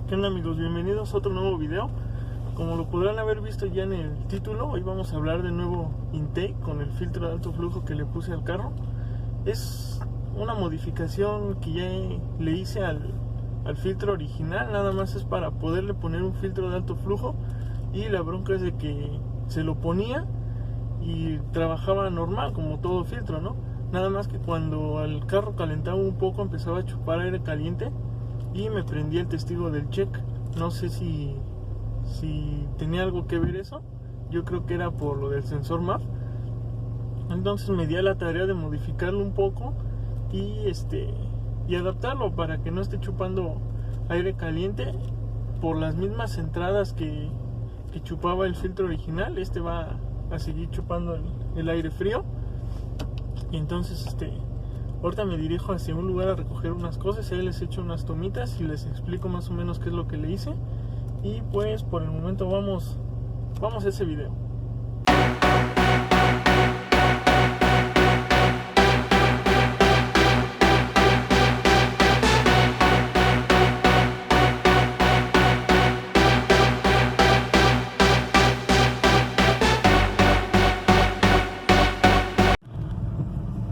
¿Qué onda, amigos? Bienvenidos a otro nuevo video. Como lo podrán haber visto ya en el título, hoy vamos a hablar del nuevo intake con el filtro de alto flujo que le puse al carro. Es una modificación que ya le hice al filtro original, nada más es para poderle poner un filtro de alto flujo. Y la bronca es de que se lo ponía y trabajaba normal como todo filtro, ¿no? Nada más que cuando el carro calentaba un poco empezaba a chupar aire caliente y me prendía el testigo del check. No sé si tenía algo que ver eso. Yo creo que era por lo del sensor MAF. Entonces me di a la tarea de modificarlo un poco y adaptarlo para que no esté chupando aire caliente por las mismas entradas que chupaba el filtro original. Va a seguir chupando el aire frío. Y entonces ahorita me dirijo hacia un lugar a recoger unas cosas. Ahí les echo unas tomitas y les explico más o menos qué es lo que le hice. Y pues por el momento vamos a ese video.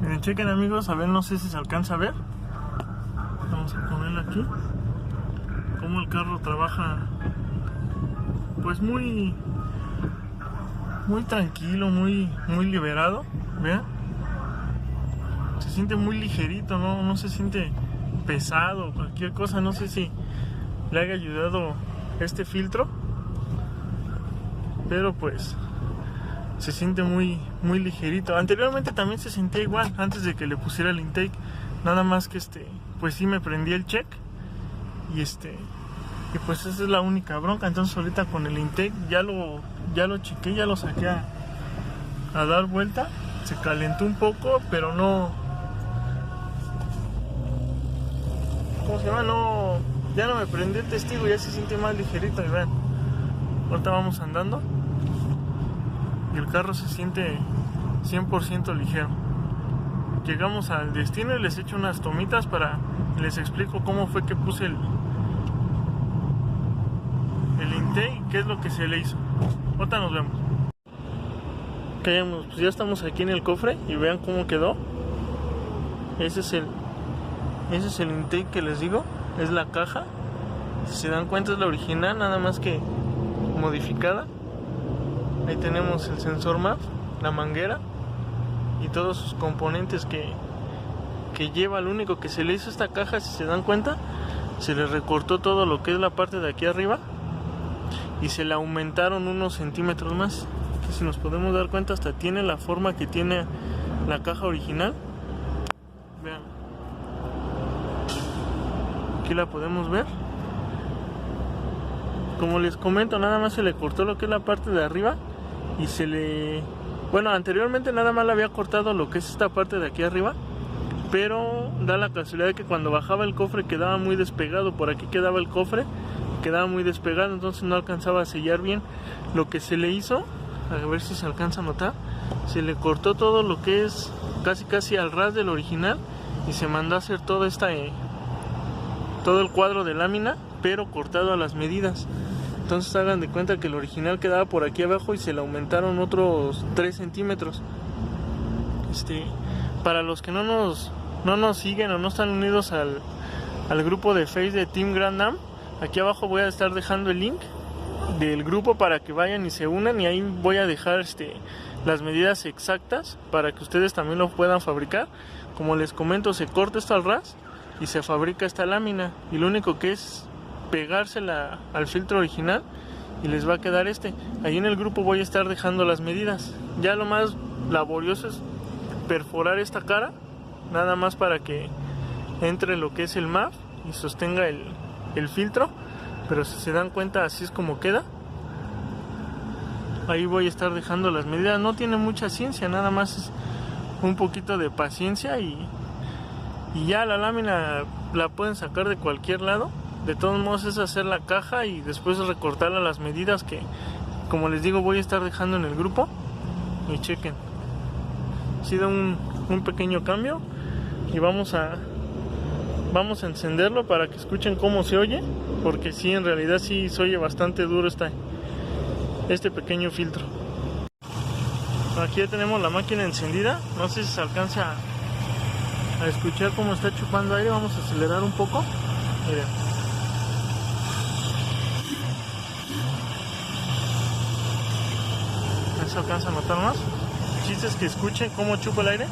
Miren, chequen, amigos, a ver, no sé si se alcanza a ver. Vamos a ponerlo aquí. Cómo el carro trabaja, pues muy tranquilo, muy liberado. Vean, se siente muy ligerito, no se siente pesado, cualquier cosa. No sé si le haya ayudado este filtro, pero pues se siente muy ligerito. Anteriormente también se sentía igual, antes de que le pusiera el intake, nada más que pues sí me prendí el check y pues esa es la única bronca. Entonces ahorita con el intake ya lo chequé, ya lo saqué a dar vuelta. Se calentó un poco, pero no, ¿cómo se llama? No, ya no me prendí el testigo, ya se siente más ligerito. Y vean, ahorita vamos andando y el carro se siente 100% ligero. Llegamos al destino y les echo unas tomitas les explico cómo fue que puse el intake, qué es lo que se le hizo. Ahorita nos vemos. Pues ya estamos aquí en el cofre y vean cómo quedó. Ese es el intake que les digo, es la caja. Si se dan cuenta es la original, nada más que modificada. Ahí tenemos el sensor MAF, la manguera y todos sus componentes que lleva. Lo único que se le hizo a esta caja, si se dan cuenta, se le recortó todo lo que es la parte de aquí arriba y se le aumentaron unos centímetros más, que si nos podemos dar cuenta hasta tiene la forma que tiene la caja original. Vean, aquí la podemos ver. Como les comento, nada más se le cortó lo que es la parte de arriba y bueno, anteriormente nada más le había cortado lo que es esta parte de aquí arriba, pero da la casualidad de que cuando bajaba el cofre quedaba muy despegado. Por aquí quedaba el cofre, quedaba muy despegado, entonces no alcanzaba a sellar bien. Lo que se le hizo, a ver si se alcanza a notar, se le cortó todo lo que es casi al ras del original y se mandó a hacer todo el cuadro de lámina, pero cortado a las medidas. Entonces hagan de cuenta que el original quedaba por aquí abajo y se le aumentaron otros 3 centímetros. Para los que no nos siguen o no están unidos al grupo de Face de Team Grand Am, aquí abajo voy a estar dejando el link del grupo para que vayan y se unan, y ahí voy a dejar las medidas exactas para que ustedes también lo puedan fabricar. Como les comento, se corta esto al ras y se fabrica esta lámina, y lo único que es pegársela al filtro original y les va a quedar ahí en el grupo voy a estar dejando las medidas. Ya lo más laborioso es perforar esta cara, nada más para que entre lo que es el MAF y sostenga el filtro, pero si se dan cuenta así es como queda. Ahí voy a estar dejando las medidas. No tiene mucha ciencia, nada más es un poquito de paciencia y ya la lámina la pueden sacar de cualquier lado. De todos modos es hacer la caja y después recortarla a las medidas que, como les digo, voy a estar dejando en el grupo. Y chequen, ha sido un pequeño cambio y vamos a vamos a encenderlo para que escuchen cómo se oye, porque sí, en realidad sí se oye bastante duro este pequeño filtro. Aquí ya tenemos la máquina encendida, no sé si se alcanza a escuchar cómo está chupando aire. Vamos a acelerar un poco. Miren. ¿No se alcanza a notar más? El chiste es que escuchen cómo chupa el aire.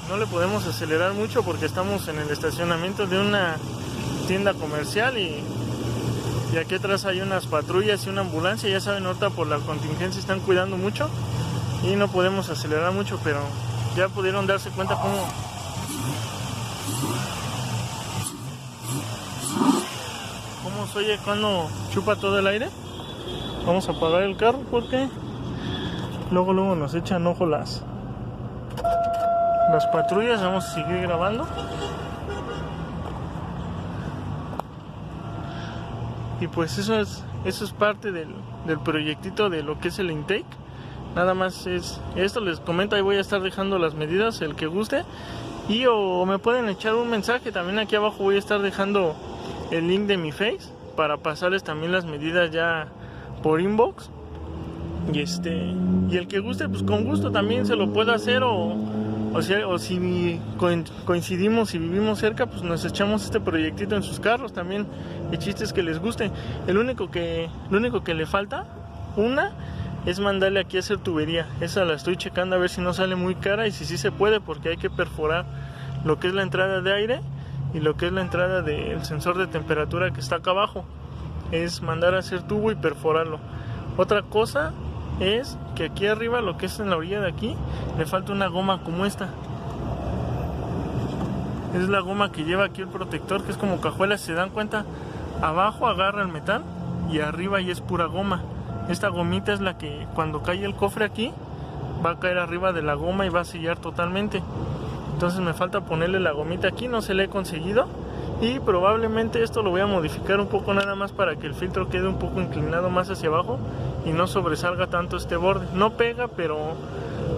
No le podemos acelerar mucho porque estamos en el estacionamiento de una tienda comercial y aquí atrás hay unas patrullas y una ambulancia. Ya saben, ahorita por la contingencia están cuidando mucho y no podemos acelerar mucho, pero ya pudieron darse cuenta cómo se oye cuando chupa todo el aire. Vamos a apagar el carro porque luego nos echan ojo las patrullas. Vamos a seguir grabando. Y pues eso es parte del proyectito de lo que es el intake. Nada más es esto, les comento, ahí voy a estar dejando las medidas, el que guste. Y o me pueden echar un mensaje, también aquí abajo voy a estar dejando el link de mi Face para pasarles también las medidas ya por inbox. Y el que guste, pues con gusto también se lo puedo hacer, o si coincidimos y vivimos cerca, pues nos echamos este proyectito en sus carros también. El chiste es que les guste. Lo único que le falta, es mandarle aquí a hacer tubería. Esa la estoy checando a ver si no sale muy cara y si sí se puede, porque hay que perforar lo que es la entrada de aire y lo que es la entrada del sensor de temperatura que está acá abajo. Es mandar a hacer tubo y perforarlo. Otra cosa es que aquí arriba, lo que es en la orilla de aquí, le falta una goma como esta. Es la goma que lleva aquí el protector, que es como cajuela. Si se dan cuenta, abajo agarra el metal y arriba ya es pura goma. Esta gomita es la que cuando cae el cofre aquí va a caer arriba de la goma y va a sellar totalmente. Entonces me falta ponerle la gomita aquí, no se le he conseguido. Y probablemente esto lo voy a modificar un poco, nada más para que el filtro quede un poco inclinado más hacia abajo y no sobresalga tanto este borde. No pega, pero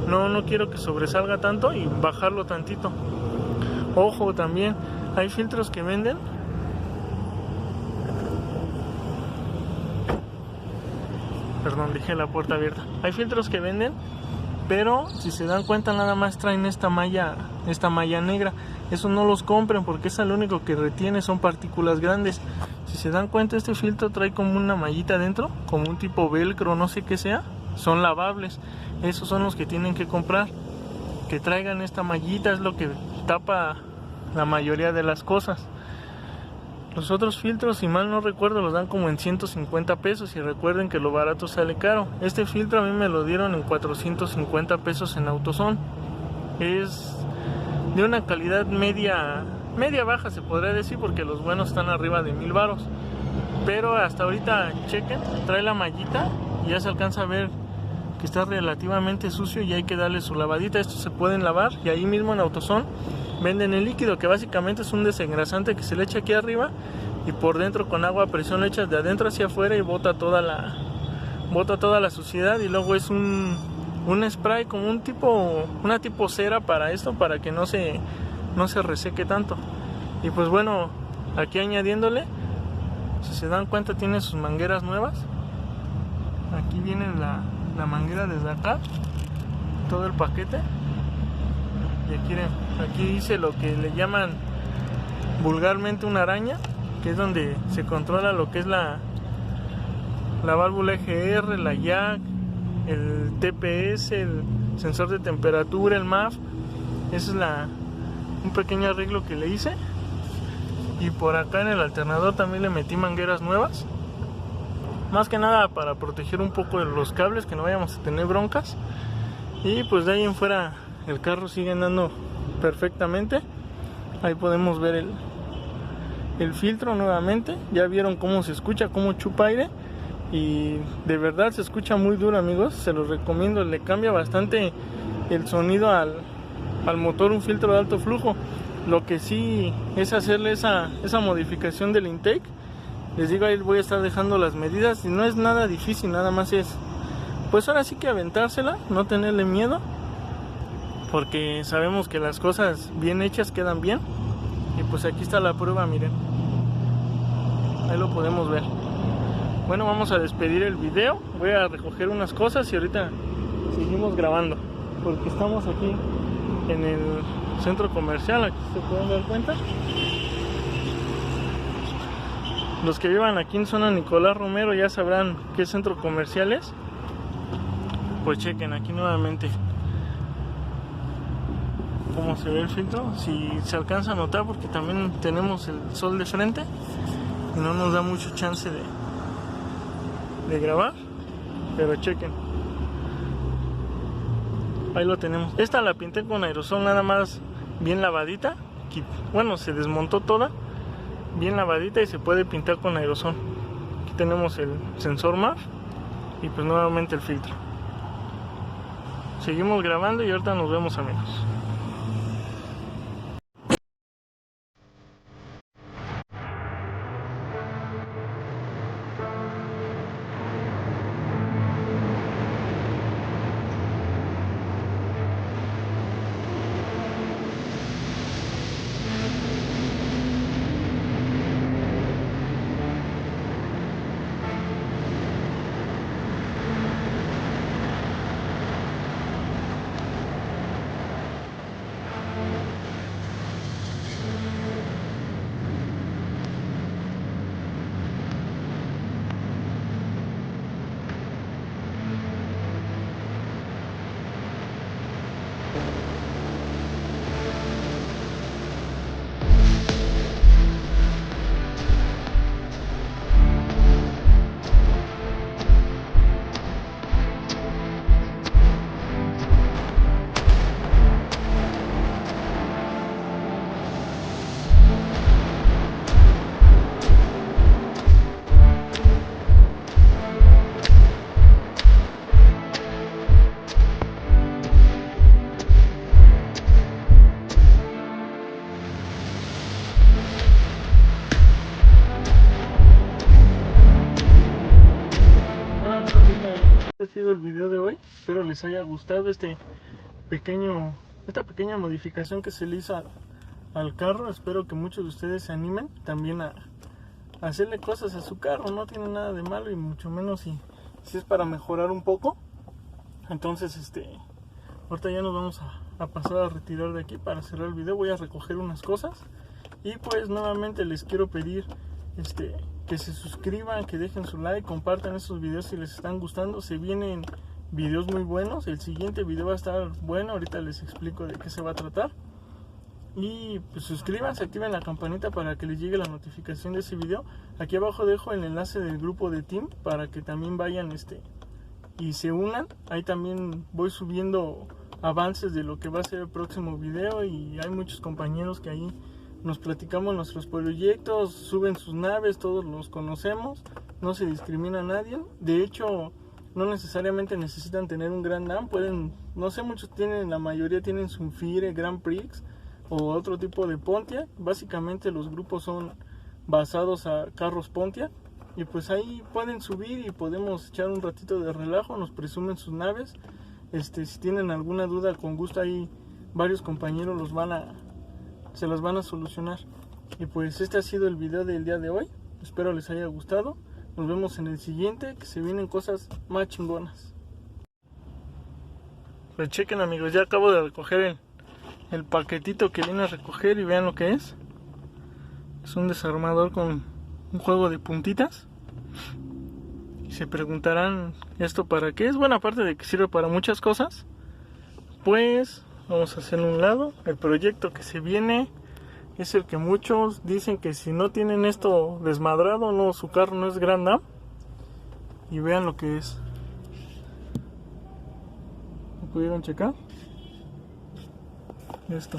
no quiero que sobresalga tanto, y bajarlo tantito. Ojo, también hay filtros que venden. Perdón, dejé la puerta abierta. Hay filtros que venden, pero si se dan cuenta nada más traen esta malla negra. Eso no los compren porque esa lo único que retiene son partículas grandes. Si se dan cuenta, este filtro trae como una mallita dentro, como un tipo velcro, no sé qué sea. Son lavables. Esos son los que tienen que comprar. Que traigan esta mallita, es lo que tapa la mayoría de las cosas. Los otros filtros, si mal no recuerdo, los dan como en 150 pesos. Y recuerden que lo barato sale caro. Este filtro a mí me lo dieron en 450 pesos en AutoZone. Es de una calidad media baja, se podría decir, porque los buenos están arriba de 1000 varos. Pero hasta ahorita, chequen, trae la mallita y ya se alcanza a ver que está relativamente sucio y hay que darle su lavadita. Estos se pueden lavar y ahí mismo en AutoZone venden el líquido, que básicamente es un desengrasante que se le echa aquí arriba y por dentro con agua a presión le echas de adentro hacia afuera y bota toda la suciedad. Y luego es un spray como una tipo cera para esto, para que no se reseque tanto. Y pues bueno, aquí añadiéndole, si se dan cuenta, tiene sus mangueras nuevas. Aquí viene la manguera desde acá, todo el paquete. Y aquí dice lo que le llaman vulgarmente una araña, que es donde se controla lo que es la válvula EGR, la jack, el TPS, el sensor de temperatura, el MAF. Ese es un pequeño arreglo que le hice. Y por acá en el alternador también le metí mangueras nuevas, más que nada para proteger un poco de los cables, que no vayamos a tener broncas. Y pues de ahí en fuera el carro sigue andando perfectamente. Ahí podemos ver el filtro nuevamente. Ya vieron cómo se escucha, cómo chupa aire. Y de verdad se escucha muy duro, amigos. Se los recomiendo. Le cambia bastante el sonido al motor un filtro de alto flujo. Lo que sí es hacerle esa modificación del intake. Les digo, ahí voy a estar dejando las medidas. Y no es nada difícil, nada más es, pues ahora sí que aventársela, no tenerle miedo. porque sabemos que las cosas bien hechas quedan bien. Y pues aquí está la prueba, miren, ahí lo podemos ver. Bueno, vamos a despedir el video, voy a recoger unas cosas y ahorita seguimos grabando, porque estamos aquí en el centro comercial. Aquí se pueden dar cuenta. Los que vivan aquí en zona Nicolás Romero ya sabrán qué centro comercial es. Pues chequen aquí nuevamente cómo se ve el filtro, si se alcanza a notar, porque también tenemos el sol de frente y no nos da mucho chance de grabar, pero chequen, ahí lo tenemos. Esta la pinté con aerosol nada más, bien lavadita. Bueno, se desmontó toda bien lavadita y se puede pintar con aerosol. Aquí tenemos el sensor MAF y pues nuevamente el filtro. Seguimos grabando y ahorita nos vemos, amigos. Este ha sido el video de hoy, espero les haya gustado esta pequeña modificación que se le hizo al carro. Espero que muchos de ustedes se animen también a hacerle cosas a su carro, no tiene nada de malo, y mucho menos si es para mejorar un poco. Entonces ahorita ya nos vamos a pasar a retirar de aquí para cerrar el video. Voy a recoger unas cosas y pues nuevamente les quiero pedir que se suscriban, que dejen su like, compartan estos videos si les están gustando. Se vienen videos muy buenos, el siguiente video va a estar bueno, ahorita les explico de qué se va a tratar. Y pues suscríbanse, activen la campanita para que les llegue la notificación de ese video. Aquí abajo dejo el enlace del grupo de Team para que también vayan y se unan. Ahí también voy subiendo avances de lo que va a ser el próximo video, y hay muchos compañeros que ahí nos platicamos nuestros proyectos, suben sus naves, todos los conocemos, no se discrimina a nadie. De hecho, no necesariamente necesitan tener un Grand Am, pueden, no sé, muchos tienen, la mayoría tienen su Fire, Grand Prix o otro tipo de Pontiac. Básicamente los grupos son basados a carros Pontiac, y pues ahí pueden subir y podemos echar un ratito de relajo, nos presumen sus naves. Si tienen alguna duda, con gusto ahí varios compañeros se las van a solucionar. Y pues este ha sido el video del día de hoy, espero les haya gustado. Nos vemos en el siguiente, que se vienen cosas más chingonas. Pues chequen, amigos, ya acabo de recoger el paquetito que vine a recoger, y vean lo que es. Es un desarmador con un juego de puntitas. Y se preguntarán, ¿esto para qué es? Bueno, aparte de que sirve para muchas cosas, pues vamos a hacer un lado. El proyecto que se viene es el que muchos dicen que si no tienen esto desmadrado, no, su carro no es Grand Am. Y vean lo que es. ¿Lo pudieron checar? Esto,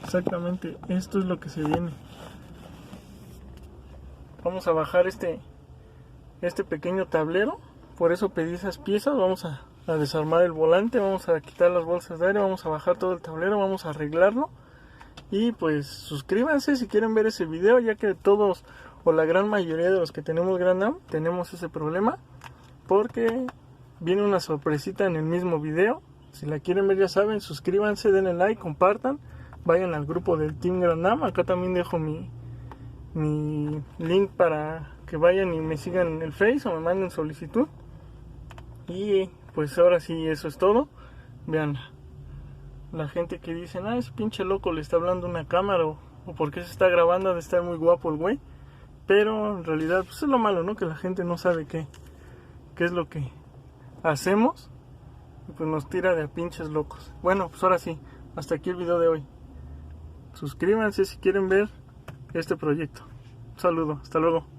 exactamente, esto es lo que se viene. Vamos a bajar este pequeño tablero, por eso pedí esas piezas. Vamos a desarmar el volante, vamos a quitar las bolsas de aire, vamos a bajar todo el tablero, vamos a arreglarlo. Y pues suscríbanse si quieren ver ese video, ya que todos o la gran mayoría de los que tenemos Grand Am tenemos ese problema, porque viene una sorpresita en el mismo video. Si la quieren ver, ya saben, suscríbanse, denle like, compartan, vayan al grupo del Team Grandam. Acá también dejo mi link para que vayan y me sigan en el Face o me manden solicitud. Y pues ahora sí, eso es todo. Vean, la gente que dice, ese pinche loco le está hablando una cámara o por qué se está grabando, de estar muy guapo el güey. Pero en realidad pues es lo malo, ¿no? Que la gente no sabe qué es lo que hacemos y pues nos tira de a pinches locos. Bueno, pues ahora sí, hasta aquí el video de hoy. Suscríbanse si quieren ver este proyecto. Un saludo, hasta luego.